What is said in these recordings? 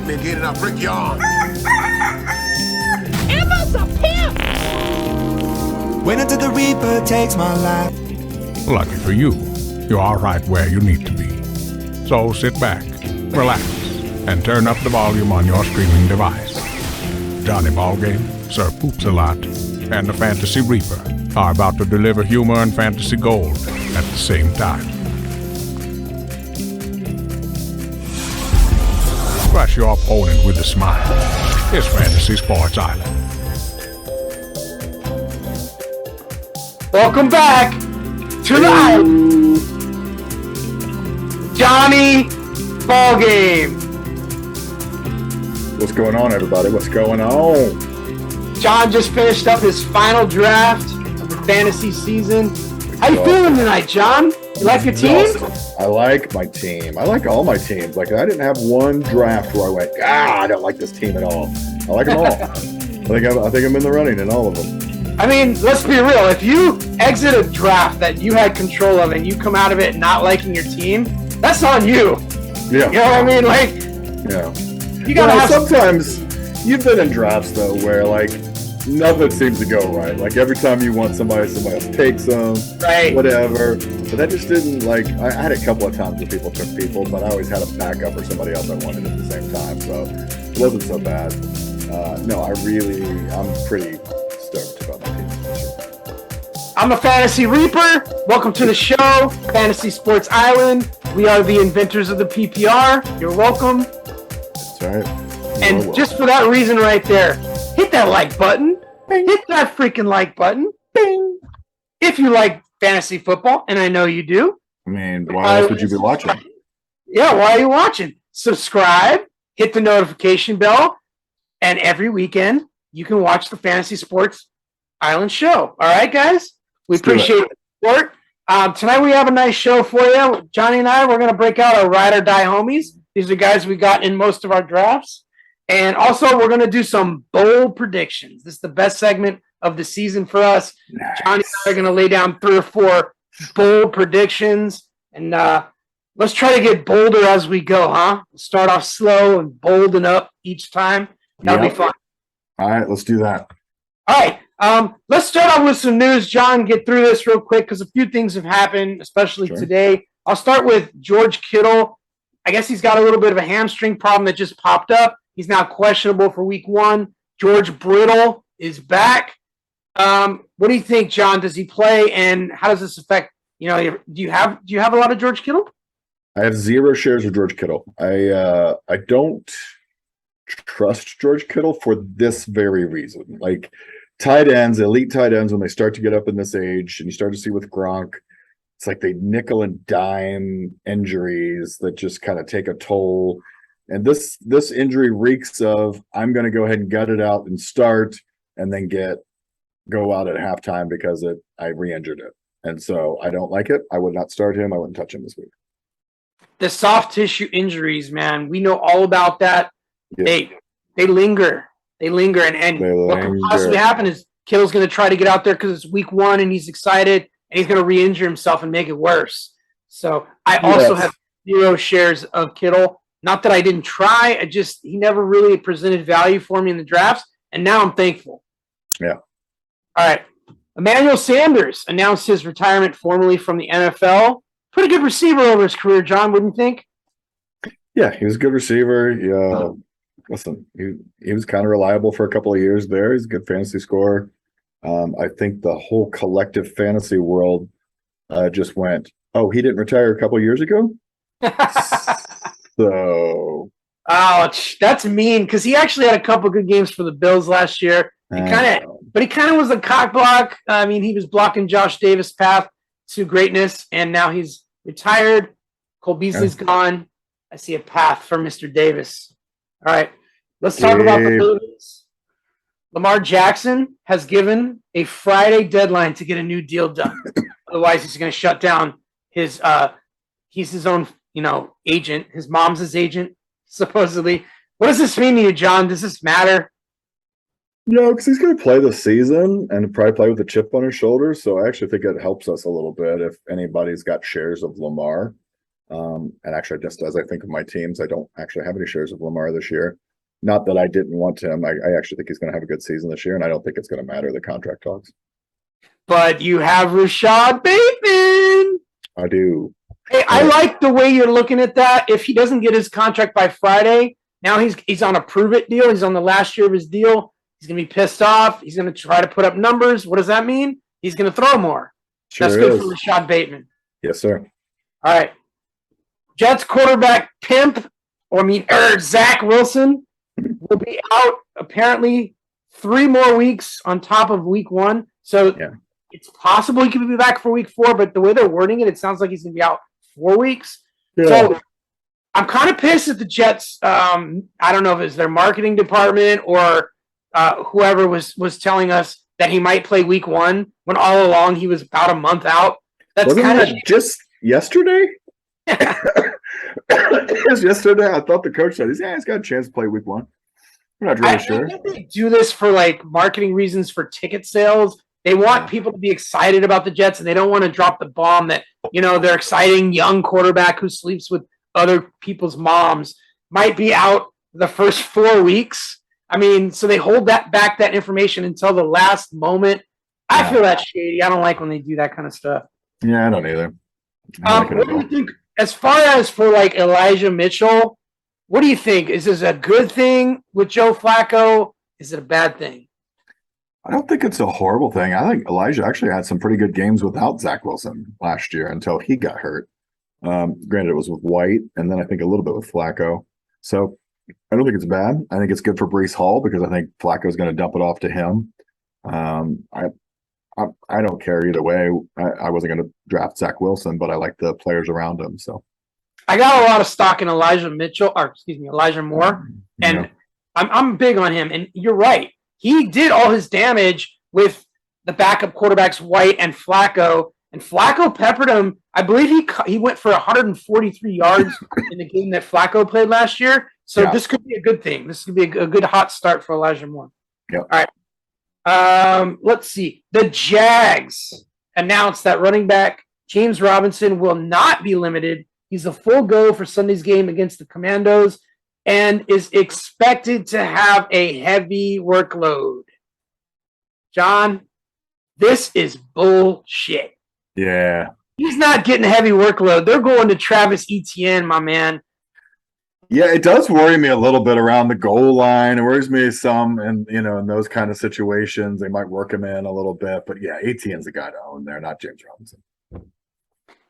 got me getting a brick yard. Emma's a pimp! Wait until the Reaper takes my life. Lucky for you, you are right where you need to be. So sit back, relax, and turn up the volume on your streaming device. Johnny Ballgame, Sir Poops-a-Lot, and the Fantasy Reaper are about to deliver humor and fantasy gold at the same time. Crush your opponent with a smile. It's Fantasy Sports Island. Welcome back to the island. Johnny Ballgame. What's going on, everybody? What's going on? John just finished up his final draft of the fantasy season. How you feeling tonight, John? You like your team? I like my team. I like all my teams. Like, I didn't have one draft where I went, I don't like this team at all. I like them all. I think I'm in the running in all of them. I mean, let's be real. If you exit a draft that you had control of and you come out of it not liking your team, that's on you. Yeah. You know what I mean? Like, yeah. You gotta have sometimes you've been in drafts though where like nothing seems to go right. Like every time you want somebody else takes them, right? Whatever. But that just didn't like. I had a couple of times where people took people, but I always had a backup or somebody else I wanted at the same time, so it wasn't so bad. No, I'm pretty stoked about my team. I'm a Fantasy Reaper. Welcome to the show, Fantasy Sports Island. We are the inventors of the PPR. You're welcome. That's right. And just for that reason right there, hit that like button. Bing. Hit that freaking like button. Bing. If you like fantasy football, and I know you do. I mean, why else would you be watching? Yeah, why are you watching? Subscribe, hit the notification bell, and every weekend you can watch the Fantasy Sports Island show. All right, guys? We appreciate the support. Tonight we have a nice show for you. Johnny and I, we're going to break out our Ride or Die Homies. These are guys we got in most of our drafts. And also, we're going to do some bold predictions. This is the best segment of the season for us. Nice. Johnny and I are going to lay down 3 or 4 bold predictions. And let's try to get bolder as we go, huh? Start off slow and bolden up each time. That'll be fun. All right, let's do that. All right. Let's start off with some news, John. Get through this real quick because a few things have happened, especially today. I'll start with George Kittle. I guess he's got a little bit of a hamstring problem that just popped up. He's now questionable for week 1. George Brittle is back. What do you think, John? Does he play, and how does this affect? Do you have a lot of George Kittle? I have 0 shares of George Kittle. I don't trust George Kittle for this very reason. Like tight ends, elite tight ends, when they start to get up in this age, and you start to see with Gronk, it's like they nickel and dime injuries that just kind of take a toll. And this injury reeks of, I'm going to go ahead and gut it out and start, and then go out at halftime because I re-injured it. And so I don't like it. I would not start him. I wouldn't touch him this week. The soft tissue injuries, man, we know all about that. Yeah. They linger. And what can possibly happen is Kittle's going to try to get out there because it's week 1 and he's excited, and he's going to re-injure himself and make it worse. So I also have 0 shares of Kittle. Not that I didn't try. He never really presented value for me in the drafts, and now I'm thankful. Yeah. All right. Emmanuel Sanders announced his retirement formally from the NFL. Pretty good receiver over his career, John, wouldn't you think? Yeah, he was a good receiver. Yeah. Listen, he was kind of reliable for a couple of years there. He's a good fantasy scorer. I think the whole collective fantasy world just went, oh, he didn't retire a couple of years ago? So. Ouch, that's mean, because he actually had a couple good games for the Bills last year. He kind of was a cock block. I mean, he was blocking Josh Davis' path to greatness, and now he's retired. Cole Beasley's gone. I see a path for Mr. Davis. All right, let's talk about the Bills. Lamar Jackson has given a Friday deadline to get a new deal done. Otherwise, he's going to shut down his he's his own, agent. His mom's his agent, supposedly. What does this mean to you, John? Does this matter? No, because he's going to play this season and probably play with a chip on his shoulder. So I actually think it helps us a little bit if anybody's got shares of Lamar. And actually, just as I think of my teams, I don't actually have any shares of Lamar this year. Not that I didn't want him. I actually think he's going to have a good season this year, and I don't think it's going to matter the contract talks. But you have Rashad Bateman. I do. Hey, I like the way you're looking at that. If he doesn't get his contract by Friday, now he's on a prove it deal. He's on the last year of his deal. He's going to be pissed off. He's going to try to put up numbers. What does that mean? He's going to throw more. Sure That's good is. for Rashad Bateman. Yes, sir. All right. Jets quarterback Zach Wilson will be out apparently 3 more weeks on top of week 1. So it's possible he could be back for week 4, but the way they're wording it, it sounds like he's going to be out 4 weeks. Yeah. So I'm kind of pissed at the Jets. I don't know if it's their marketing department or whoever was telling us that he might play week 1 when all along he was about a month out. That's kind of just yesterday. It was yesterday. I thought the coach said he's got a chance to play week 1. I'm not really sure. I think they do this for like marketing reasons for ticket sales. They want people to be excited about the Jets, and they don't want to drop the bomb that, their exciting young quarterback who sleeps with other people's moms might be out the first 4 weeks. I mean, so they hold that information until the last moment. I feel that's shady. I don't like when they do that kind of stuff. Yeah, I don't either. What do you think as far as for like Elijah Mitchell? What do you think? Is this a good thing with Joe Flacco? Is it a bad thing? I don't think it's a horrible thing. I think Elijah actually had some pretty good games without Zach Wilson last year until he got hurt. Granted, it was with White, and then I think a little bit with Flacco. So I don't think it's bad. I think it's good for Breece Hall because I think Flacco is going to dump it off to him. I don't care either way. I wasn't going to draft Zach Wilson, but I like the players around him. So I got a lot of stock in Elijah Moore, and I'm big on him. And you're right. He did all his damage with the backup quarterbacks White and Flacco, and Flacco peppered him. I believe he went for 143 yards in the game that Flacco played last year. So this could be a good thing. This could be a good hot start for Elijah Moore. Yep. All right. Let's see. The Jags announced that running back James Robinson will not be limited. He's a full go for Sunday's game against the Commandos and is expected to have a heavy workload. John, this is bullshit. Yeah. He's not getting a heavy workload. They're going to Travis Etienne, my man. Yeah, it does worry me a little bit around the goal line. It worries me some, and in those kind of situations, they might work him in a little bit. But yeah, Etienne's the guy to own there, not James Robinson.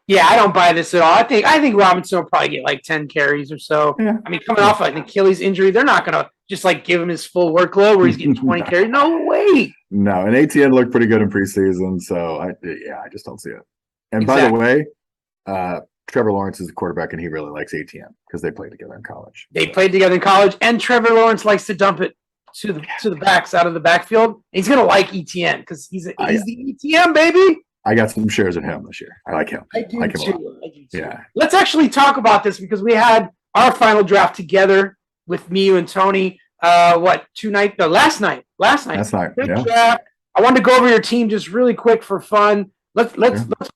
Yeah, I don't buy this at all. I think Robinson will probably get like 10 carries or so. Yeah. I mean, coming off like an Achilles injury, they're not going to just like give him his full workload where he's getting 20 carries. No way. No, and Etienne looked pretty good in preseason, so I just don't see it. And by the way, Trevor Lawrence is the quarterback, and he really likes Etienne because they played together in college. They played together in college, and Trevor Lawrence likes to dump it to the backs out of the backfield. He's going to like Etienne because he's the Etienne, baby. I got some shares of him this year. I like him. I do too. Yeah. Let's actually talk about this because we had our final draft together with me, you, and Tony. Last night. Good draft. I wanted to go over your team just really quick for fun. Let's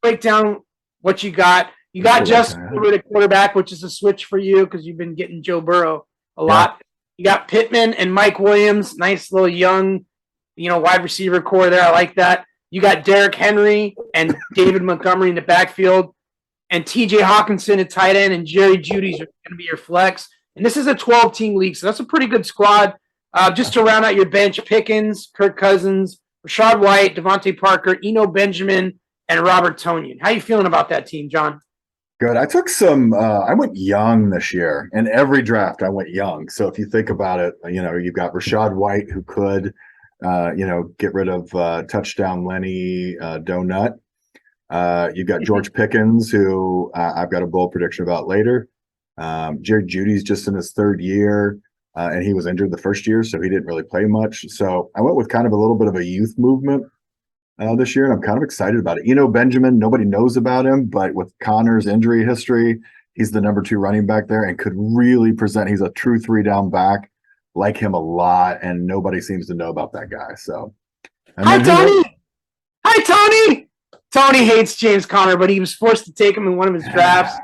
break down what you got. You got Justin Herbert at quarterback, which is a switch for you because you've been getting Joe Burrow a lot. You got Pittman and Mike Williams, nice little young, wide receiver core there. I like that. You got Derrick Henry and David Montgomery in the backfield, and TJ Hawkinson at tight end, and Jerry Jeudy's going to be your flex. And this is a 12-team league, so that's a pretty good squad. Just to round out your bench, Pickens, Kirk Cousins, Rashad White, Devontae Parker, Eno Benjamin, and Robert Tonyan. How you feeling about that team, John? Good. I took I went young this year. In every draft, I went young. So if you think about it, you've got Rashad White who could – get rid of touchdown Lenny Donut. You've got George Pickens, who I've got a bold prediction about later. Jerry Jeudy's just in his 3rd year, and he was injured the first year, so he didn't really play much. So I went with kind of a little bit of a youth movement this year, and I'm kind of excited about it. Benjamin, nobody knows about him, but with Connor's injury history, he's the number 2 running back there and could really present. He's a true 3-down back. Like him a lot, and nobody seems to know about that guy. So, Hi, Tony. Tony hates James Conner, but he was forced to take him in one of his drafts,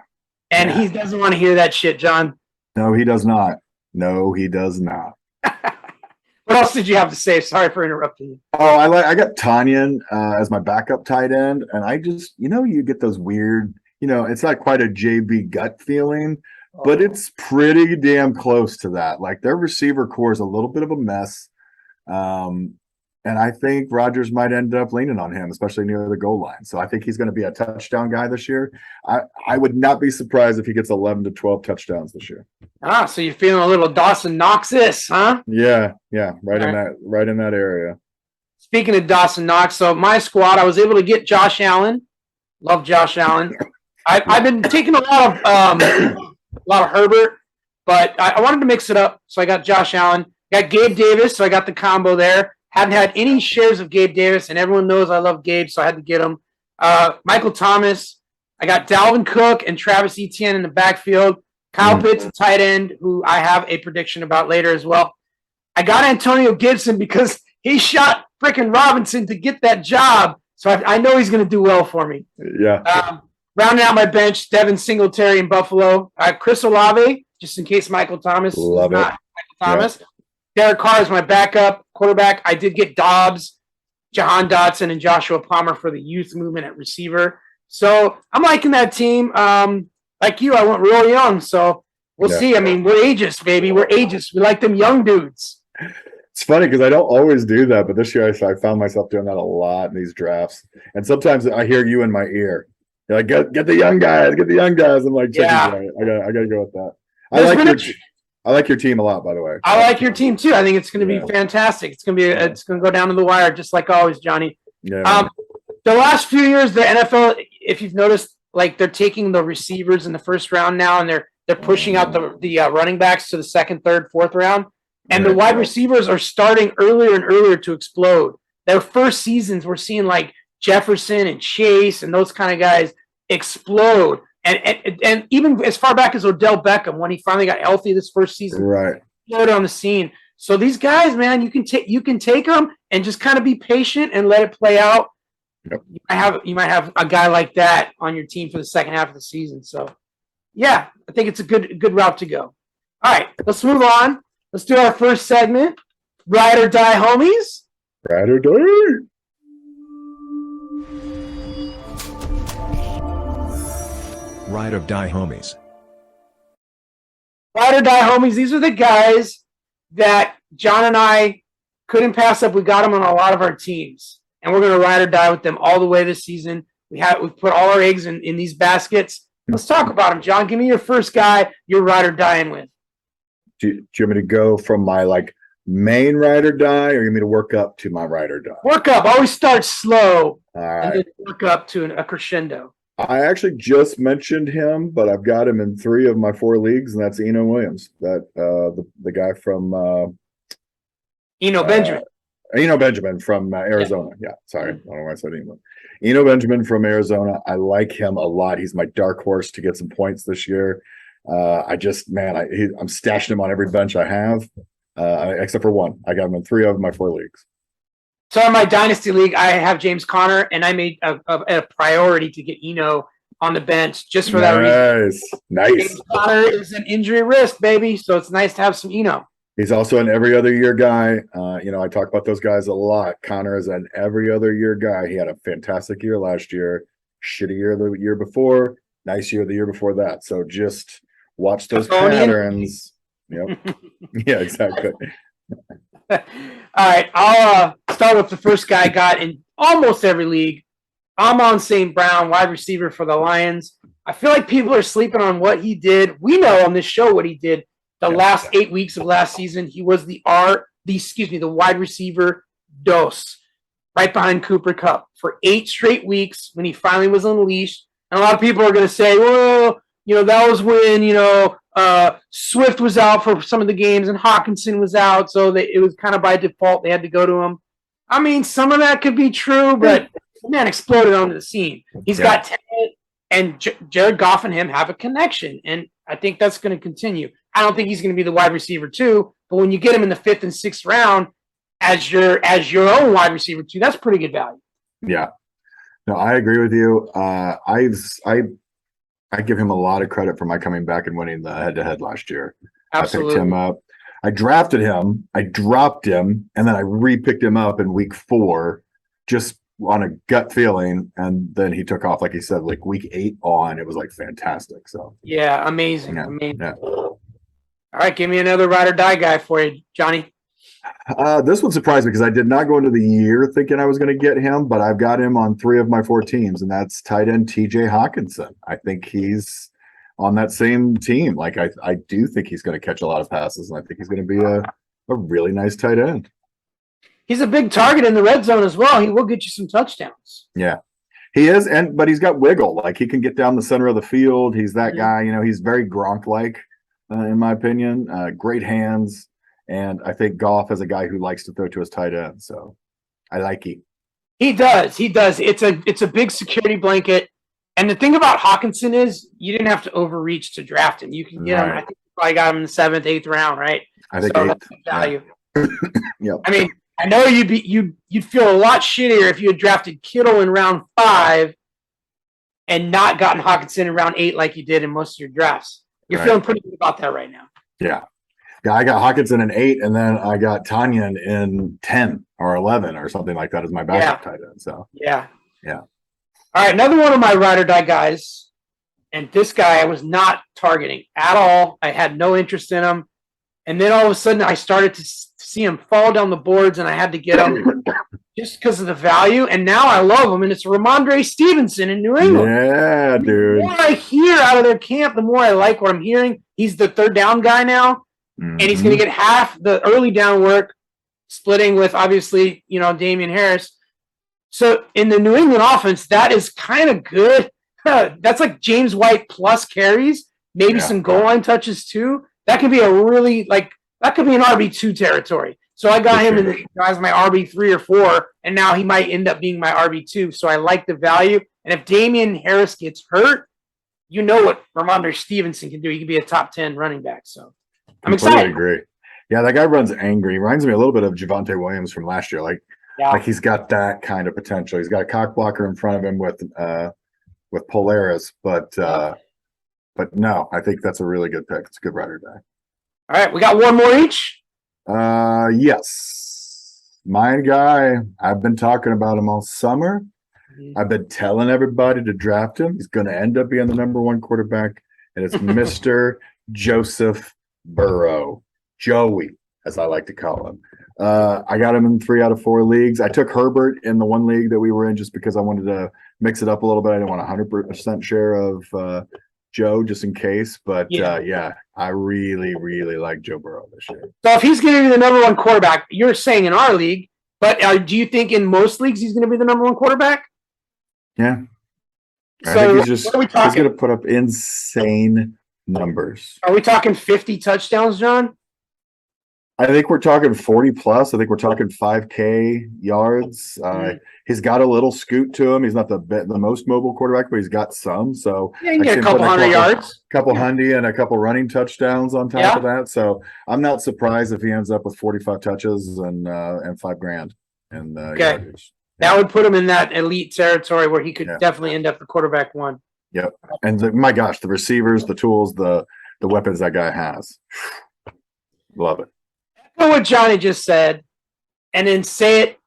And Yeah. he doesn't want to hear that shit, John. No, he does not. No, he does not. What else did you have to say? Sorry for interrupting you. Oh, I got Tanyan as my backup tight end, and I just you get those weird, it's not quite a JB gut feeling, but it's pretty damn close to that. Like their receiver core is a little bit of a mess. And I think Rodgers might end up leaning on him, especially near the goal line. So I think he's going to be a touchdown guy this year. I would not be surprised if he gets 11 to 12 touchdowns this year. Ah, so you're feeling a little Dawson Knox-this, huh? Yeah, right in that area. Speaking of Dawson Knox, so my squad, I was able to get Josh Allen. Love Josh Allen. I've been taking a lot of Herbert, but I wanted to mix it up, so I got Josh Allen. Got Gabe Davis, so I got the combo there. Hadn't had any shares of Gabe Davis, and everyone knows I love Gabe, so I had to get him. Michael Thomas. I got Dalvin Cook and Travis Etienne in the backfield. Kyle Pitts, a tight end, who I have a prediction about later as well. I got Antonio Gibson because he shot freaking Robinson to get that job, so I know he's going to do well for me. Yeah. Rounding out my bench, Devin Singletary in Buffalo. Chris Olave, just in case Michael Thomas is not Michael Thomas. Yeah. Derek Carr is my backup quarterback. I did get Dobbs, Jahan Dotson, and Joshua Palmer for the youth movement at receiver. So I'm liking that team. Like you, I went real young, so we'll see. I mean, we're ageist, baby. We're ageist. We like them young dudes. It's funny because I don't always do that, but this year I found myself doing that a lot in these drafts. And sometimes I hear you in my ear. You're like, get the young guys, get the young guys. I'm like, I gotta go with that. I like your team a lot, by the way. I like your team too. I think it's going to be fantastic. It's going to go down to the wire, just like always, Johnny. Yeah. The last few years, the NFL, if you've noticed, like they're taking the receivers in the first round now, and they're pushing out the running backs to the second, third, fourth round, and the wide receivers are starting earlier and earlier to explode. Their first seasons, we're seeing like Jefferson and Chase and those kind of guys explode. And even as far back as Odell Beckham, when he finally got healthy this first season, exploded on the scene. So these guys, man, you can take them and just kind of be patient and let it play out. Yep. You might have a guy like that on your team for the second half of the season. So, yeah, I think it's a good route to go. All right, let's move on. Let's do our first segment, Ride or Die Homies. Ride or Die. Ride or Die Homies. Ride or Die Homies. These are the guys that John and I couldn't pass up. We got them on a lot of our teams, and we're going to ride or die with them all the way this season. We've put all our eggs in these baskets. Let's talk about them, John. Give me your first guy you're ride or dying with. Do you want me to go from my main ride or die, or you want me to work up to my ride or die? Work up. Always start slow, and then work up to a crescendo. I actually just mentioned him, but I've got him in 3 of my 4 leagues, and that's Eno Williams, that the guy from Eno Benjamin. Eno Benjamin from Arizona. Yeah, sorry, I don't know why I said Eno. Eno Benjamin from Arizona. I like him a lot. He's my dark horse to get some points this year. I'm stashing him on every bench I have, except for 1. I got him in 3 of my 4 leagues. So in my dynasty league, I have James Conner, and I made a priority to get Eno on the bench just for that reason. Nice. James Conner is an injury risk, baby, so it's nice to have some Eno. He's also an every other year guy. I talk about those guys a lot. Conner is an every other year guy. He had a fantastic year last year, shitty year the year before, nice year the year before that. So just watch those patterns. Yep. Yeah, exactly. All right, I'll start with the first guy I got in almost every league. Amon St. Brown, wide receiver for the Lions. I feel like people are sleeping on what he did. We know on this show what he did the last 8 weeks of last season. He was the wide receiver dos, right behind Cooper Kupp for 8 straight weeks when he finally was unleashed. And a lot of people are going to say, well, that was when, Swift was out for some of the games and Hawkinson was out. So it was kind of by default. They had to go to him. I mean, some of that could be true, but the man exploded onto the scene. He's got talent, and Jared Goff and him have a connection. And I think that's going to continue. I don't think he's going to be the wide receiver too, but when you get him in the 5th and 6th round as your own wide receiver too, that's pretty good value. Yeah. No, I agree with you. I I give him a lot of credit for my coming back and winning the head-to-head last year. Absolutely. I picked him up. I drafted him. I dropped him, and then I re-picked him up in week 4, just on a gut feeling. And then he took off, like he said, like week 8 on. It was like fantastic. So Yeah, amazing. yeah, Amazing. yeah. All right, give me another ride or die guy for you, Johnny. This one surprised me because I did not go into the year thinking I was going to get him, but I've got him on 3 of my 4 teams, and that's tight end TJ Hawkinson. I think he's on that same team. Like I do think he's going to catch a lot of passes, and I think he's going to be a really nice tight end. He's a big target in the red zone as well. He will get you some touchdowns. Yeah, he is, but he's got wiggle. Like he can get down the center of the field. He's that guy. You know, he's very Gronk-like, in my opinion. Great hands. And I think Goff is a guy who likes to throw to his tight end, so I like it. He does. He does. It's a big security blanket. And the thing about Hawkinson is you didn't have to overreach to draft him. You can get him. I think you probably got him in the 7th, 8th round, right? I think so 8th. That's value. Yep. I mean, I know you'd feel a lot shittier if you had drafted Kittle in round 5 and not gotten Hawkinson in round 8 like you did in most of your drafts. You're feeling pretty good about that right now. Yeah. Yeah, I got Hawkinson in 8, and then I got Tanyan in 10 or 11 or something like that as my backup tight end. So yeah. All right, another one of my ride or die guys, and this guy I was not targeting at all. I had no interest in him, and then all of a sudden I started to see him fall down the boards, and I had to get him just because of the value. And now I love him, and it's Ramondre Stevenson in New England. Yeah, dude. The more I hear out of their camp, the more I like what I'm hearing. He's the third down guy now. And he's going to get half the early down work, splitting with, obviously, Damian Harris. So in the New England offense, that is kind of good. That's like James White plus carries, maybe some goal line touches too. That could be that could be an RB2 territory. So I got him as my RB3 or 4, and now he might end up being my RB2. So I like the value. And if Damian Harris gets hurt, you know what Ramondre Stevenson can do. He can be a top 10 running back. So I'm excited. I agree. Yeah, that guy runs angry. He reminds me a little bit of Javonte Williams from last year. Like he's got that kind of potential. He's got a cock blocker in front of him with Polaris, but no, I think that's a really good pick. It's a good ride or die. All right, we got one more each. Yes, my guy. I've been talking about him all summer. I've been telling everybody to draft him. He's going to end up being the number 1 quarterback, and it's Mr. Joseph Burrow, Joey, as I like to call him. I got him in 3 out of 4 leagues. I took Herbert in the one league that we were in just because I wanted to mix it up a little bit. I didn't want a 100% share of Joe just in case. But I really, really like Joe Burrow this year. So if he's going to be the number 1 quarterback, you're saying in our league, but do you think in most leagues he's going to be the number 1 quarterback? Yeah. So I think he's going to put up insane numbers. Are we talking 50 touchdowns, John? I think we're talking 40 plus. I think we're talking 5K yards. He's got a little scoot to him. He's not the most mobile quarterback, but he's got some. So he can get a couple hundred yards, couple hundy, and a couple running touchdowns on top of that. So I'm not surprised if he ends up with 45 touches and $5,000 in yardage. That would put him in that elite territory where he could definitely end up the quarterback 1. Yep. And my gosh, the receivers, the tools, the weapons that guy has. Love it. Echo what Johnny just said, and then say it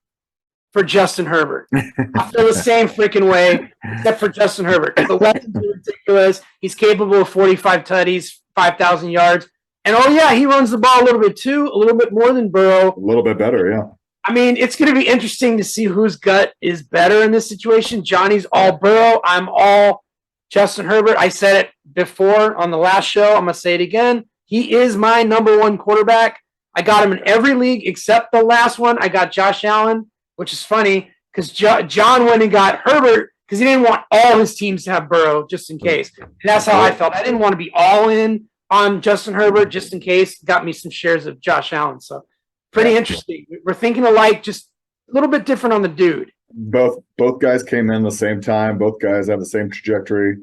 for Justin Herbert. I feel the same freaking way, except for Justin Herbert. The weapons are ridiculous. He's capable of 45 tutties, 5,000 yards. And he runs the ball a little bit too, a little bit more than Burrow. A little bit better, yeah. I mean, it's going to be interesting to see whose gut is better in this situation. Johnny's all Burrow. I'm all Justin Herbert. I said it before on the last show. I'm going to say it again. He is my number 1 quarterback. I got him in every league except the last one. I got Josh Allen, which is funny because John went and got Herbert because he didn't want all his teams to have Burrow just in case. And that's how I felt. I didn't want to be all in on Justin Herbert just in case. Got me some shares of Josh Allen. So pretty interesting. We're thinking alike, just a little bit different on the dude. Both guys came in the same time. Both guys have the same trajectory.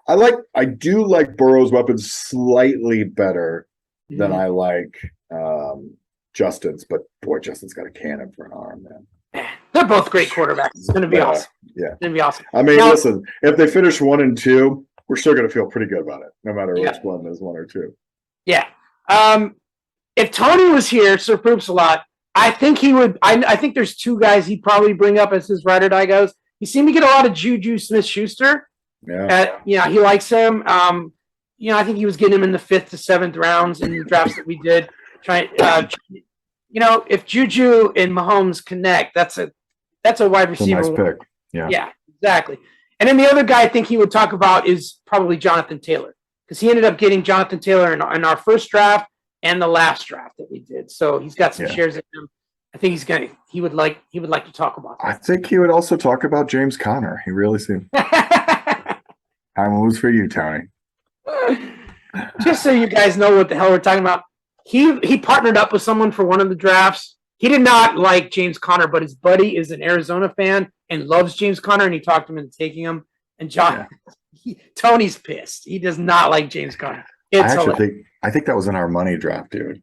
I do like Burrow's weapons slightly better than I like Justin's, but boy, Justin's got a cannon for an arm, man. They're both great quarterbacks. It's going to be awesome. Yeah. It's going to be awesome. I mean, listen, if they finish 1 and 2, we're still going to feel pretty good about it, no matter Yeah. which one is 1 or 2. Yeah. If Tony was here, Sir Poops a lot, I think he would. I think there's 2 guys he'd probably bring up as his ride or die goes. He seemed to get a lot of Juju Smith-Schuster. Yeah. He likes him. I think he was getting him in the 5th to 7th rounds in the drafts that we did. If Juju and Mahomes connect, that's a wide It's a receiver. nice pick. Yeah, exactly. And then the other guy I think he would talk about is probably Jonathan Taylor, because he ended up getting Jonathan Taylor in our first draft and the last draft that we did. So he's got some shares in him. I think he would like to talk about that. I think he would also talk about James Conner. He really seemed. Time moves for you, Tony. Just so you guys know what the hell we're talking about, he partnered up with someone for one of the drafts. He did not like James Conner, but his buddy is an Arizona fan and loves James Conner, and he talked him into taking him. And Tony's pissed. He does not like James Conner. I think that was in our money draft, dude.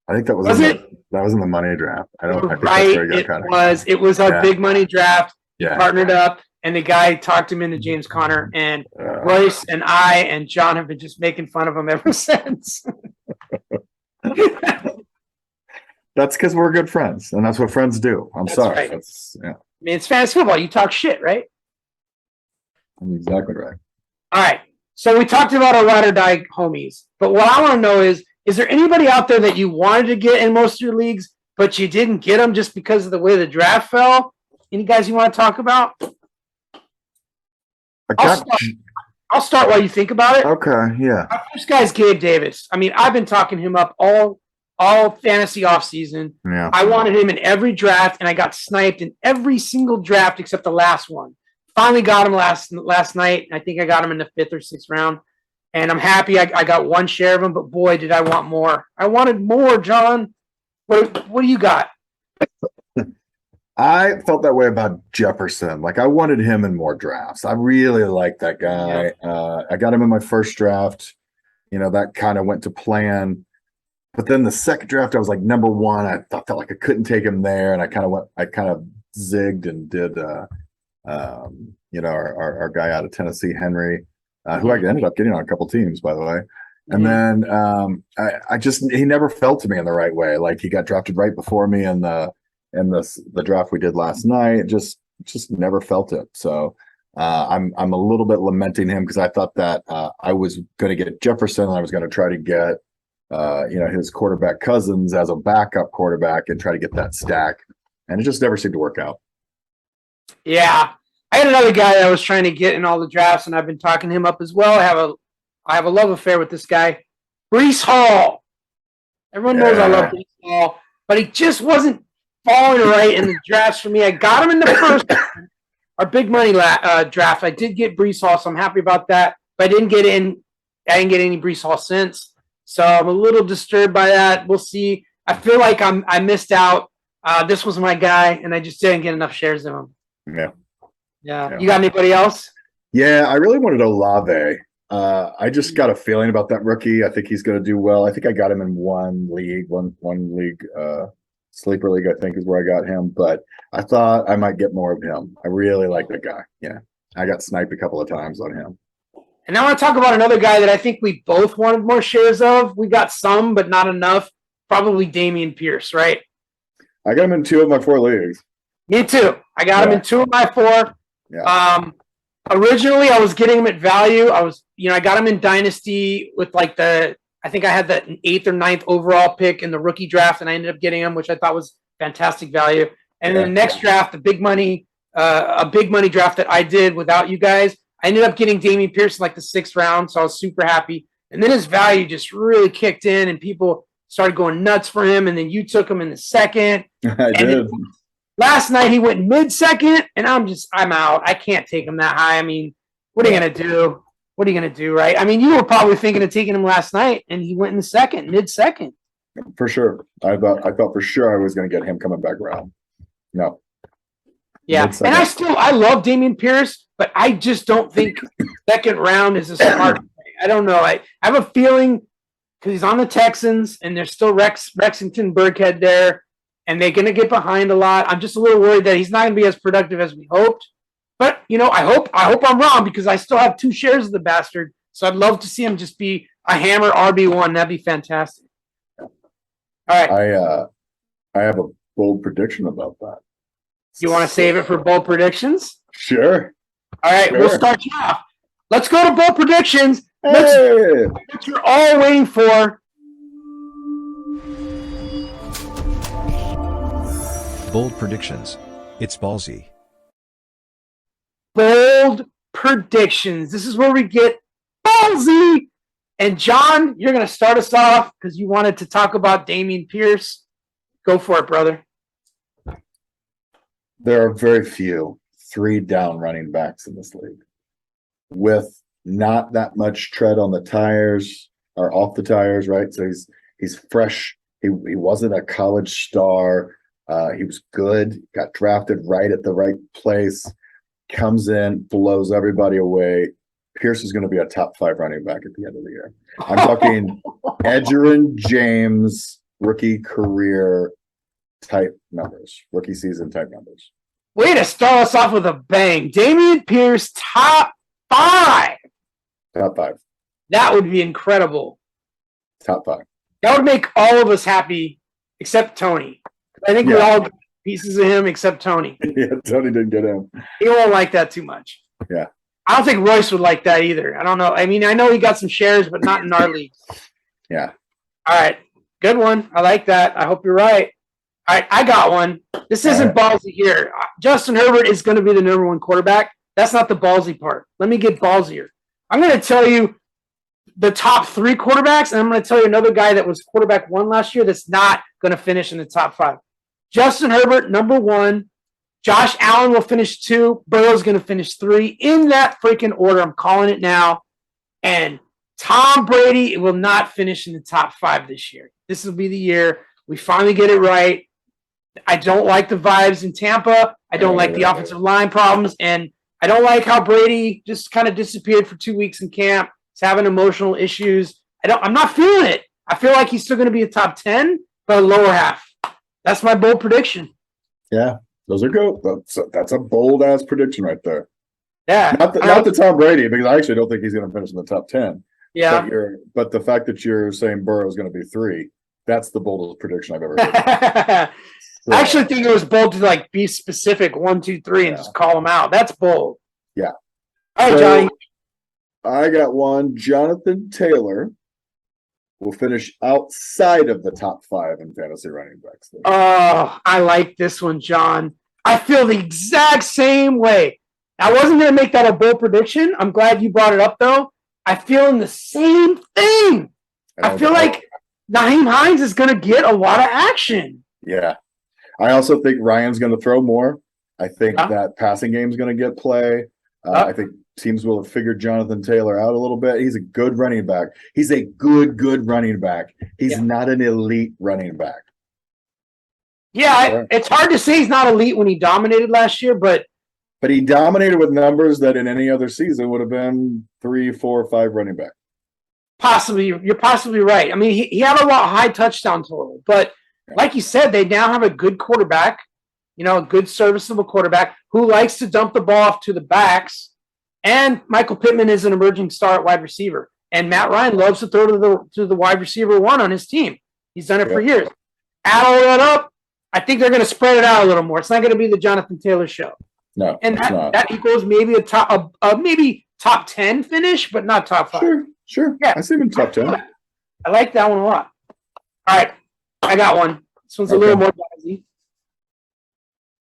I think that was that was in the money draft. I think that's where he got Conner. It was our big money draft. Yeah. Partnered up, and the guy talked him into James Conner, and Royce and I and John have been just making fun of him ever since. That's because we're good friends, and that's what friends do. That's sorry. Right. I mean, it's fantasy football. You talk shit, right? I'm exactly right. All right. So we talked about our ride or die homies, but what I want to know is there anybody out there that you wanted to get in most of your leagues, but you didn't get them just because of the way the draft fell? Any guys you want to talk about? I'll start while you think about it. Okay, yeah. Our first guy is Gabe Davis. I mean, I've been talking him up all fantasy offseason. Yeah. I wanted him in every draft, and I got sniped in every single draft except the last one. Finally got him last night. I think I got him in the 5th or 6th round, and I'm happy I got 1 share of him, but boy, did I want more. I wanted more, John. What do you got? I felt that way about Jefferson. Like, I wanted him in more drafts. I really like that guy. Yeah. I got him in my first draft. That kind of went to plan. But then the second draft, I was like number 1. I felt like I couldn't take him there, and I kind of zigged and did our guy out of Tennessee, Henry, who I ended up getting on a couple teams, by the way. And then he never fell to me in the right way. Like, he got drafted right before me in the draft we did last night. Just never felt it. So I'm a little bit lamenting him, because I thought that I was going to get Jefferson, and I was going to try to get his quarterback Cousins as a backup quarterback and try to get that stack, and it just never seemed to work out. Yeah, I had another guy that I was trying to get in all the drafts, and I've been talking him up as well. I have a love affair with this guy, Breece Hall. Everyone knows I love Breece Hall, but he just wasn't falling right in the drafts for me. I got him in the first our big money draft. I did get Breece Hall, so I'm happy about that. But I didn't get any Breece Hall since. So I'm a little disturbed by that. We'll see. I feel like I missed out. This was my guy, and I just didn't get enough shares of him. Yeah. You got anybody else? Yeah, I really wanted Olave. I just got a feeling about that rookie. I think he's going to do well. I think I got him in one league, sleeper league, I think is where I got him. But I thought I might get more of him. I really like that guy. Yeah, I got sniped a couple of times on him. And I want to talk about another guy that I think we both wanted more shares of. We got some, but not enough. Probably Dameon Pierce, right? I got him in 2 of my 4 leagues. Me too. I got him in 2 of my 4. Yeah. Originally, I was getting him at value. I got him in Dynasty with I think I had the 8th or 9th overall pick in the rookie draft, and I ended up getting him, which I thought was fantastic value. And then the next draft, a big money draft that I did without you guys, I ended up getting Dameon Pierce in the 6th round, so I was super happy. And then his value just really kicked in, and people started going nuts for him. And then you took him in the 2nd. I did. Last night he went mid-2nd, and I'm out. I can't take him that high. I mean, what are you going to do? What are you going to do, right? I mean, you were probably thinking of taking him last night, and he went in the 2nd, mid-2nd. For sure. I thought for sure I was going to get him coming back around. No. Yeah, and I love Dameon Pierce, but I just don't think 2nd round is a smart thing. I don't know. I have a feeling because he's on the Texans, and there's still Rexington Burkhead there, and they're going to get behind a lot. I'm just a little worried that he's not going to be as productive as we hoped. But I hope I'm wrong because I still have 2 shares of the bastard. So I'd love to see him just be a hammer RB1. That'd be fantastic. All right. I have a bold prediction about that. You want to save it for bold predictions? Sure. All right, Sure. we'll start you off. Let's go to bold predictions. Hey! What you're all waiting for. Bold predictions. It's ballsy. Bold predictions. This is where we get ballsy. And John, you're going to start us off because you wanted to talk about Dameon Pierce. Go for it, brother. There are very few 3-down running backs in this league with not that much tread on the tires or off the tires, right? So he's fresh. He wasn't a college star. He was good, got drafted right at the right place, comes in, blows everybody away. Pierce is going to be a top 5 running back at the end of the year. I'm talking Edgerrin James rookie career type numbers, rookie season type numbers. Way to start us off with a bang. Dameon Pierce, top 5. Top 5. That would be incredible. Top 5. That would make all of us happy except Tony. I think we all got pieces of him except Tony. Yeah, Tony didn't get him. He won't like that too much. Yeah. I don't think Royce would like that either. I don't know. I mean, I know he got some shares, but not in our league. Yeah. All right. Good one. I like that. I hope you're right. All right. I got one. This isn't ballsy here. Justin Herbert is going to be the number 1 quarterback. That's not the ballsy part. Let me get ballsier. I'm going to tell you the top 3 quarterbacks, and I'm going to tell you another guy that was quarterback 1 last year that's not going to finish in the top 5. Justin Herbert, number 1. Josh Allen will finish 2. Burrow's going to finish 3. In that freaking order, I'm calling it now. And Tom Brady will not finish in the top 5 this year. This will be the year we finally get it right. I don't like the vibes in Tampa. I don't like the offensive line problems. And I don't like how Brady just kind of disappeared for 2 weeks in camp. He's having emotional issues. I'm not feeling it. I feel like he's still going to be a top 10, but a lower half. That's my bold prediction. Yeah, those are good. That's a bold ass prediction right there. Yeah. Not the Tom Brady, because I actually don't think he's going to finish in the top 10. Yeah. But the fact that you're saying Burrow is going to be 3, that's the boldest prediction I've ever heard. So, I actually think it was bold to be specific 1, 2, 3 and just call them out. That's bold. Yeah. All right, Johnny. I got one. Jonathan Taylor will finish outside of the top 5 in fantasy running backs. Oh, I like this one, John. I feel the exact same way. I wasn't going to make that a bold prediction. I'm glad you brought it up, though. I feel in the same thing. I feel like Nyheim Hines is going to get a lot of action. Yeah. I also think Ryan's going to throw more. I think that passing game is going to get play. I think teams will have figured Jonathan Taylor out a little bit. He's a good running back. He's a good running back. He's not an elite running back. Yeah, it's hard to say he's not elite when he dominated last year, but he dominated with numbers that in any other season would have been 3, 4, 5 running back. Possibly, you're possibly right. I mean, he had a lot high touchdown total, but like you said, they now have a good quarterback, a good serviceable quarterback who likes to dump the ball off to the backs. And Michael Pittman is an emerging star at wide receiver. And Matt Ryan loves to throw to the wide receiver 1 on his team. He's done it for years. Add all that up, I think they're going to spread it out a little more. It's not going to be the Jonathan Taylor show. No, and that equals maybe maybe top 10 finish, but not top 5. Sure. Yeah, I see him in top 10. I like that one a lot. All right, I got one. This one's a little more ballsy.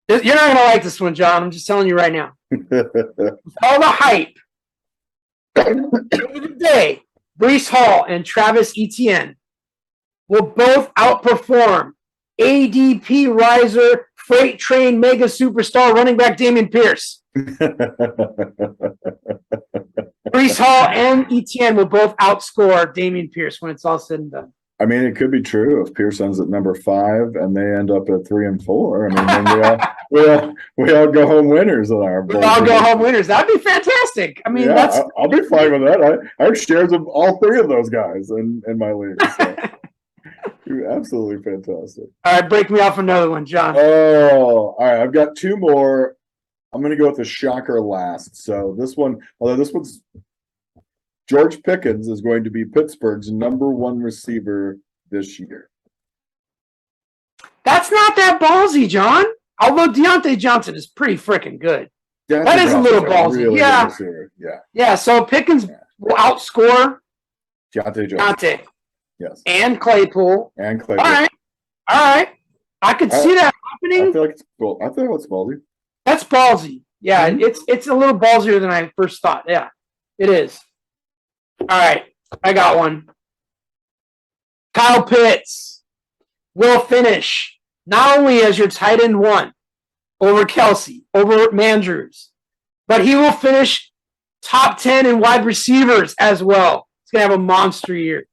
You're not going to like this one, John. I'm just telling you right now. With all the hype, today, Breece Hall and Travis Etienne will both outperform ADP riser, freight train mega superstar running back Dameon Pierce. Breece Hall and Etienne will both outscore Dameon Pierce when it's all said and done. I mean, it could be true if Pierce ends at number 5 and they end up at 3 and 4. I mean, then we all go home winners on our. We all go home winners. That'd be fantastic. I mean, I'll be fine with that. I have shares of all 3 of those guys in my league. So. Absolutely fantastic. All right, break me off another one, John. Oh, all right. I've got 2 more. I'm going to go with the shocker last. So this one, although this one's George Pickens is going to be Pittsburgh's #1 receiver this year. That's not that ballsy, John. Although Deontay Johnson is pretty freaking good. That is a little ballsy. Really Yeah. good receiver. Yeah. Yeah, so Pickens will outscore Deontay Johnson. Deontay Yes. and Claypool. And Claypool. All right. I could see that I happening. feel like it's cool. I feel like it's ballsy. That's ballsy. Yeah, it's a little ballsier than I first thought. Yeah, it is. All right, I got one. Kyle Pitts will finish not only as your tight end 1 over Kelsey, over Mandrews, but he will finish top 10 in wide receivers as well. He's going to have a monster year.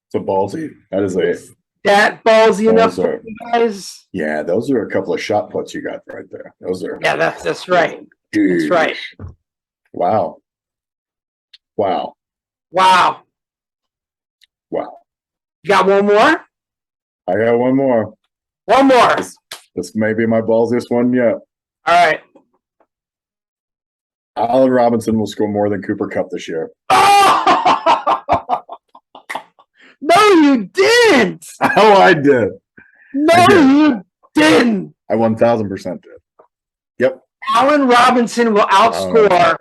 It's a ballsy. That is a That ballsy enough Those are- for you guys. yeah. Those are a couple of shot puts you got right there. Those are Yeah, that's right. dude. That's right. Wow. Wow. Wow. You got one more? I got one more. One more. This may be my ballsiest one yet. All right. Allen Robinson will score more than Cooper Kupp this year. Oh! No, you didn't. Oh, I did. No, I did. you didn't. I 1000% did. Yep. Allen Robinson will outscore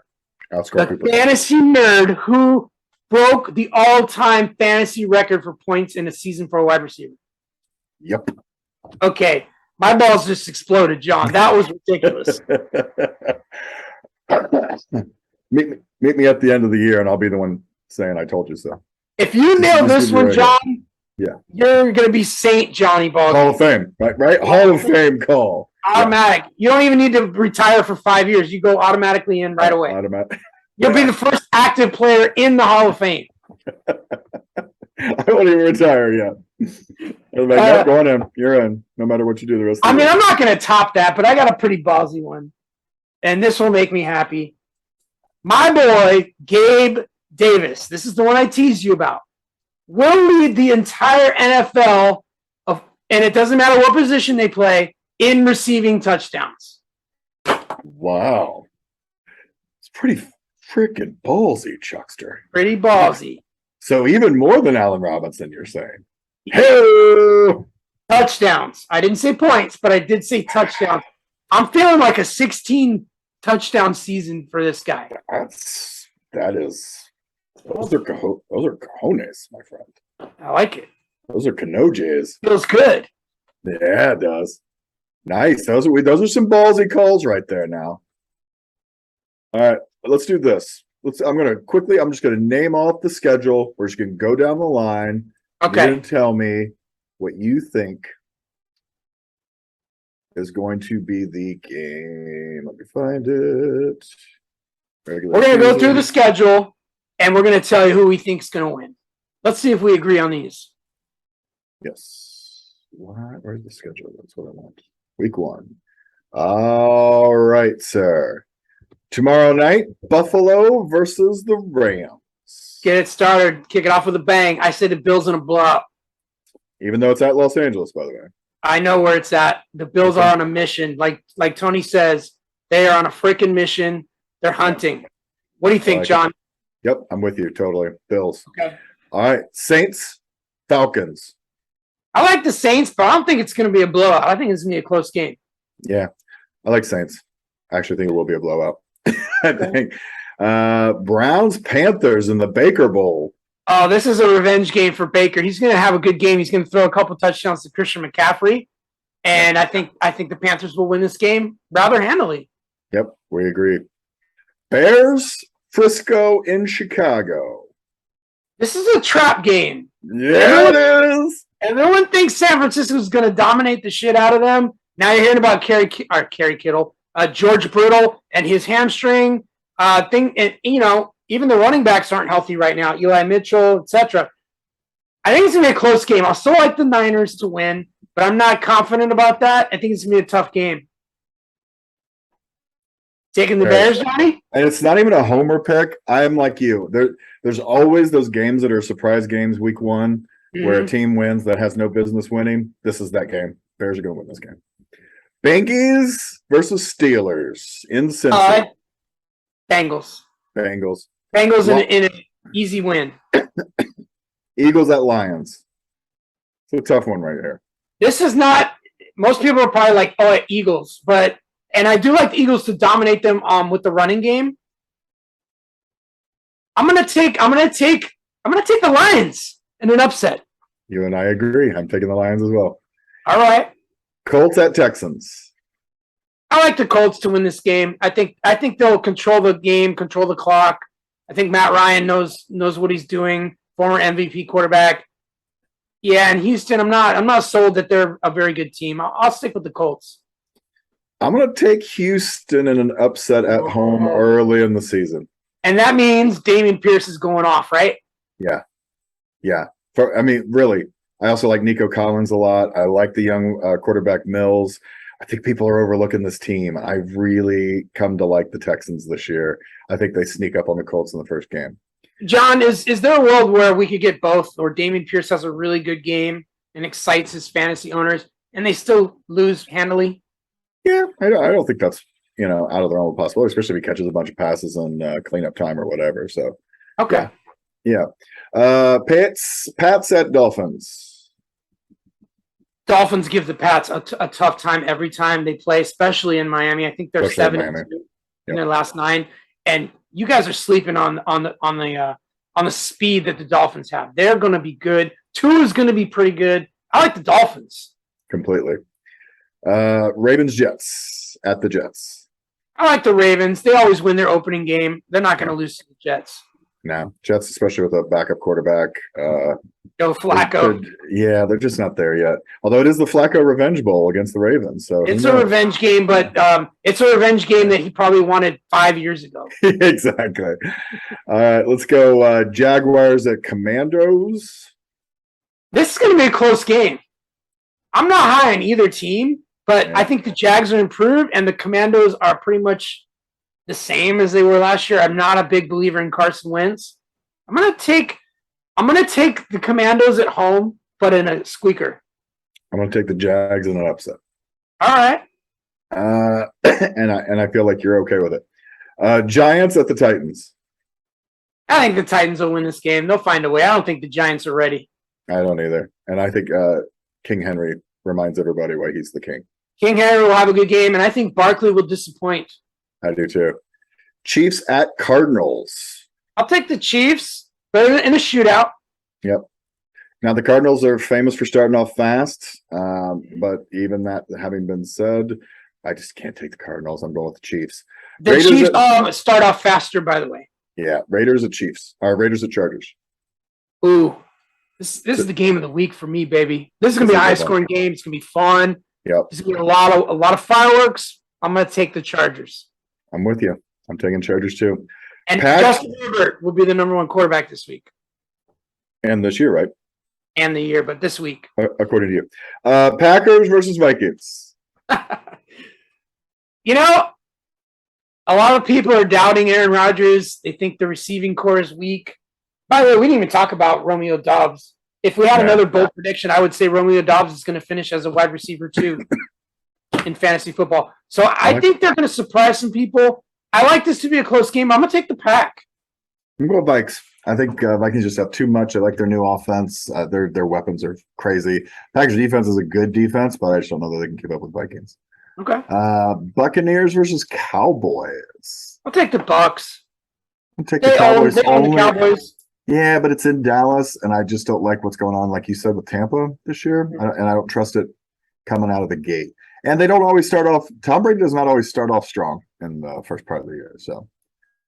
Outscore the Cooper Kupp. fantasy nerd who broke the all-time fantasy record for points in a season for a wide receiver. Yep. Okay, my balls just exploded, John. That was ridiculous. meet me at the end of the year, and I'll be the one saying I told you so. If you nail this one, John, Yeah. you're going to be Saint Johnny Hall Ball. of Fame, right? Hall of Fame call. Automatic. You don't even need to retire for 5 years. You go automatically in right away. Automatic. You'll be the first active player in the Hall of Fame. I won't even retire yet. I'm like, nope, go on in. You're in. No matter what you do the rest of I the mean, year. I'm not going to top that, but I got a pretty ballsy one. And this will make me happy. My boy, Gabe Davis, this is the one I teased you about, will lead the entire NFL and it doesn't matter what position they play, in receiving touchdowns. Wow. It's pretty freaking ballsy, Chuckster. Pretty ballsy. So even more than Allen Robinson, you're saying. Hey! Touchdowns. I didn't say points, but I did say touchdowns. I'm feeling like a 16 touchdown season for this guy. Those are cojones, my friend. I like it. Those are canojes. Feels good. Yeah, it does. Nice. Those are some ballsy calls right there now. All right, let's do this. I'm just gonna name off the schedule. We're just gonna go down the line. Okay. You're gonna tell me what you think is going to be the game. Let me find it. We're going to go through the schedule, and we're going to tell you who we think is going to win. Let's see if we agree on these. Yes. Where's the schedule? That's what I want. Week 1. All right, sir. Tomorrow night, Buffalo versus the Rams. Get it started. Kick it off with a bang. I say the Bills in a blowout. Even though it's at Los Angeles, by the way. I know where it's at. The Bills are on a mission. Like Tony says, they are on a freaking mission. They're hunting. What do you think, John? Yep, I'm with you totally. Bills. Okay. All right, Saints, Falcons. I like the Saints, but I don't think it's going to be a blowout. I think it's going to be a close game. Yeah, I like Saints. I actually think it will be a blowout. I think Browns, Panthers in the Baker Bowl. Oh, this is a revenge game for Baker. He's going to have a good game. He's going to throw a couple touchdowns to Christian McCaffrey, and I think the Panthers will win this game rather handily. Yep, we agree. Bears, Frisco in Chicago. This is a trap game. Yeah, it is. Everyone thinks San Francisco is going to dominate the shit out of them. Now you're hearing about Kerry Kittle, George Brittle, and his hamstring thing. And even the running backs aren't healthy right now. Eli Mitchell, etc. I think it's going to be a close game. I'll still like the Niners to win, but I'm not confident about that. I think it's going to be a tough game. Taking the Bears, Johnny? And it's not even a homer pick. I'm like you. There's always those games that are surprise games week 1 where a team wins that has no business winning. This is that game. Bears are going to win this game. Bankies versus Steelers in Cincy. Bengals. Bengals. Bengals in an easy win. Eagles at Lions. It's a tough one right here. This is not. Most people are probably like, "Oh, Eagles," and I do like the Eagles to dominate them with the running game. I'm gonna take the Lions in an upset. You and I agree. I'm taking the Lions as well. All right. Colts at Texans. I like the Colts to win this game. I think they'll control the game, control the clock. I think Matt Ryan knows what he's doing. Former MVP quarterback. Yeah, and Houston, I'm not sold that they're a very good team. I'll stick with the Colts. I'm going to take Houston in an upset at home early in the season. And that means Dameon Pierce is going off, right? Yeah. Really, I also like Nico Collins a lot. I like the young quarterback Mills. I think people are overlooking this team. I've really come to like the Texans this year. I think they sneak up on the Colts in the first game. John, is there a world where we could get both, or Dameon Pierce has a really good game and excites his fantasy owners, and they still lose handily? Yeah, I don't think that's out of the realm of possibility, especially if he catches a bunch of passes and cleanup time or whatever. So, okay, yeah. Pats at Dolphins. Dolphins give the Pats a tough time every time they play, especially in Miami. I think they're 7-2 in their last 9, and you guys are sleeping on the speed that the Dolphins have. They're going to be good. Tua is going to be pretty good. I like the Dolphins completely. Ravens Jets at the Jets. I like the Ravens. They always win their opening game. They're not going to lose to the Jets. No, Jets, especially with a backup quarterback. Joe Flacco. They're just not there yet. Although it is the Flacco Revenge Bowl against the Ravens, so it's a revenge game, but it's a revenge game that he probably wanted 5 years ago. Exactly. All right, let's go. Jaguars at Commandos. This is going to be a close game. I'm not high on either team, but I think the Jags are improved, and the Commandos are pretty much the same as they were last year. I'm not a big believer in Carson Wentz. I'm gonna take the Commandos at home, but in a squeaker. I'm gonna take the Jags in an upset. All right. And I feel like you're okay with it. Giants at the Titans. I think the Titans will win this game. They'll find a way. I don't think the Giants are ready. I don't either. And I think King Henry reminds everybody why he's the king. King Henry will have a good game, and I think Barkley will disappoint. I do too. Chiefs at Cardinals. I'll take the Chiefs, but in a shootout. Yep. Now the Cardinals are famous for starting off fast, but even that having been said, I just can't take the Cardinals. I'm going with the Chiefs. The Chiefs start off faster, by the way. Yeah, Raiders at Chiefs. Raiders at Chargers. Ooh, this is the game of the week for me, baby. This is gonna be a high-scoring game. It's gonna be fun. Yep. There's gonna be a lot of fireworks. I'm gonna take the Chargers. I'm with you. I'm taking Chargers too. And Justin Herbert will be the number 1 quarterback this week. And this year, right? And the year, but this week. According to you. Packers versus Vikings. A lot of people are doubting Aaron Rodgers. They think the receiving core is weak. By the way, we didn't even talk about Romeo Doubs. If we had another bold prediction, I would say Romeo Doubs is going to finish as a wide receiver too in fantasy football. So I think they're going to surprise some people. I like this to be a close game. I'm going to take the Pack. I'm going Vikes. I think Vikings just have too much. I like their new offense. Their weapons are crazy. Packers defense is a good defense, but I just don't know that they can keep up with Vikings. Okay. Buccaneers versus Cowboys. I'll take the Bucks. I'll take the Cowboys. They own the Cowboys. Yeah, but it's in Dallas, and I just don't like what's going on, like you said, with Tampa this year, and I don't trust it coming out of the gate. And they don't always start off. Tom Brady does not always start off strong in the first part of the year. So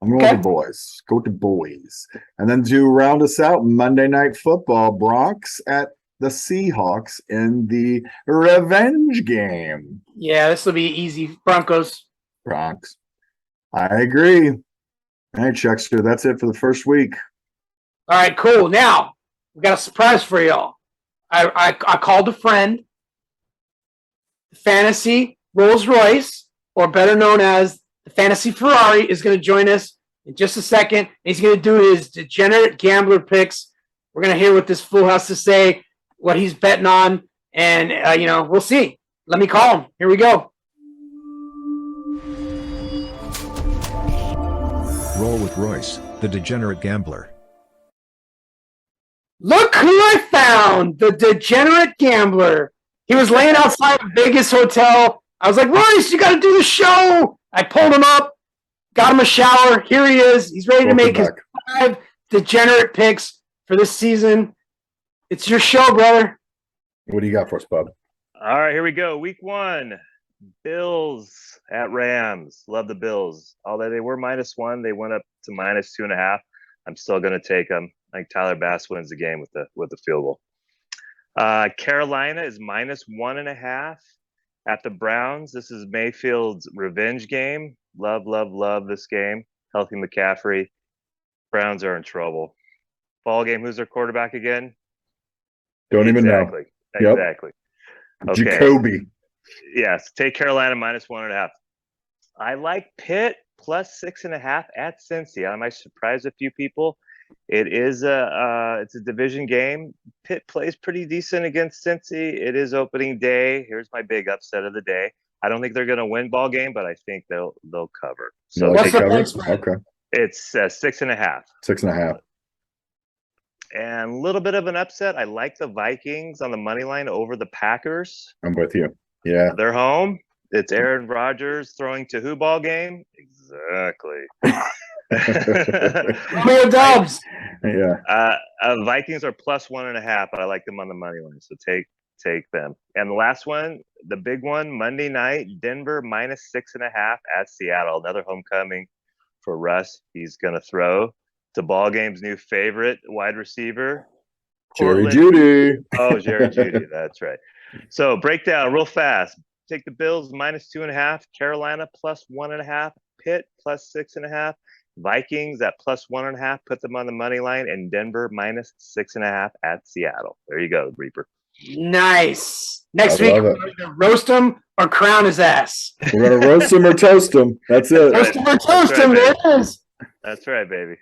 I'm going with the boys. Go with the boys. And then to round us out, Monday Night Football, Bronx at the Seahawks in the revenge game. Yeah, this will be easy. Broncos. Bronx. I agree. All right, Chuckster, that's it for the first week. All right, cool. Now, we got a surprise for y'all. I called a friend. Fantasy Rolls Royce, or better known as the Fantasy Ferrari, is going to join us in just a second. He's going to do his degenerate gambler picks. We're going to hear what this fool has to say, what he's betting on, and we'll see. Let me call him. Here we go. Roll with Royce, the Degenerate Gambler. Look who I found, the Degenerate Gambler. He was laying outside a Vegas hotel. I was like, Royce, you got to do the show. I pulled him up, got him a shower. Here he is. He's ready to make his 5 Degenerate picks for this season. It's your show, brother. What do you got for us, Bob? All right, here we go. Week 1, Bills at Rams. Love the Bills. Although they were -1, they went up to -2.5. I'm still going to take them. I think Tyler Bass wins the game with the field goal. Carolina is -1.5 at the Browns. This is Mayfield's revenge game. Love this game. Healthy McCaffrey. Browns are in trouble. Ball game. Who's their quarterback again? Don't even know. Yep. Exactly. Okay. Jacoby. Yes. Take Carolina -1.5. I like Pitt +6.5 at Cincy. I might surprise a few people. It is it's a division game. Pitt plays pretty decent against Cincy. It is opening day. Here's my big upset of the day. I don't think they're going to win ball game, but I think they'll cover. So what's the cover? price? Okay. It's 6.5. 6.5. And a little bit of an upset. I like the Vikings on the money line over the Packers. I'm with you. Yeah. They're home. It's Aaron Rodgers throwing to who ball game? Exactly. Real Dubs. Yeah. Vikings are +1.5, but I like them on the money line. So take them. And the last one, the big one, Monday night, Denver -6.5 at Seattle. Another homecoming for Russ. He's going to throw to ball game's new favorite wide receiver, Jerry Jeudy. Oh, Jerry Jeudy. That's right. So breakdown real fast. Take the Bills -2.5, Carolina +1.5, Pitt +6.5, Vikings at +1.5, put them on the money line, and Denver -6.5 at Seattle. There you go, Reaper. Nice. Next week, we're going to roast him or crown his ass. We're going to roast him or toast him. That's it. Roast him or toast him. There it is. That's right, baby.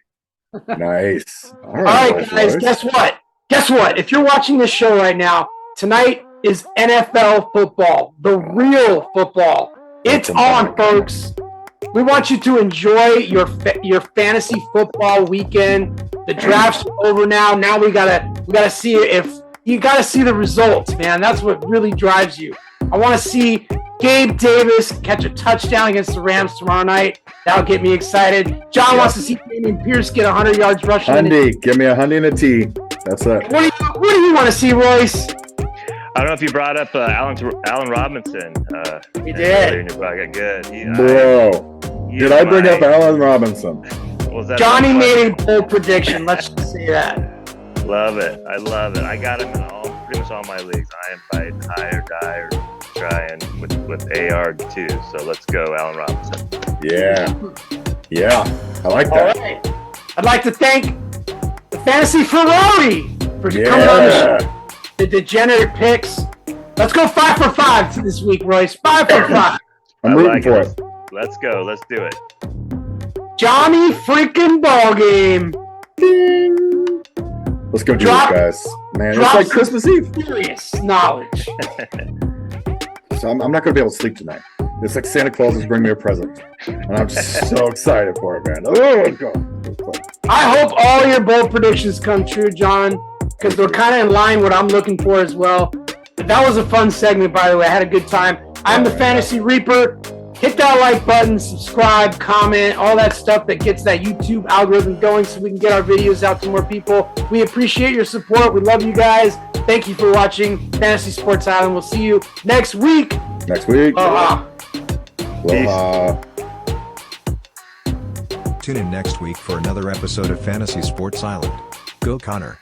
Nice. All right, guys, guess what? Guess what? If you're watching this show right now, tonight is NFL football, the real football. It's on, folks. We want you to enjoy your fantasy football weekend. The draft's over now. Now we gotta see if you gotta see the results, man. That's what really drives you. I want to see Gabe Davis catch a touchdown against the Rams tomorrow night. That'll get me excited. John wants to see Damian Pierce get 100 yards rushing. Hundy, give me a Hundy and a T. That's it. What do you want to see, Royce? I don't know if you brought up Allen Robinson. We did. Good. Did I bring up Allen Robinson? Johnny made a bold prediction. Let's just say that. Love it. I love it. I got him in pretty much all my leagues. I am fighting high or die or trying with AR too. So let's go, Allen Robinson. Yeah. I like that. All right. I'd like to thank the Fantasy Ferrari for coming on the show. The Degenerate picks. Let's go 5 for 5 this week, Royce. 5 for 5. I'm rooting for it. Let's go. Let's do it. Johnny freaking Ballgame. Let's go do it, guys. Man, it's like Christmas Eve. Serious knowledge. So I'm not going to be able to sleep tonight. It's like Santa Claus is bringing me a present. And I'm just so excited for it, man. Oh, God. I hope all your bold predictions come true, John, because they're kind of in line with what I'm looking for as well. That was a fun segment, by the way. I had a good time. I'm the Fantasy Reaper. Hit that like button, subscribe, comment, all that stuff that gets that YouTube algorithm going so we can get our videos out to more people. We appreciate your support. We love you guys. Thank you for watching Fantasy Sports Island. We'll see you next week. Aloha. Tune in next week for another episode of Fantasy Sports Island. Go Connor.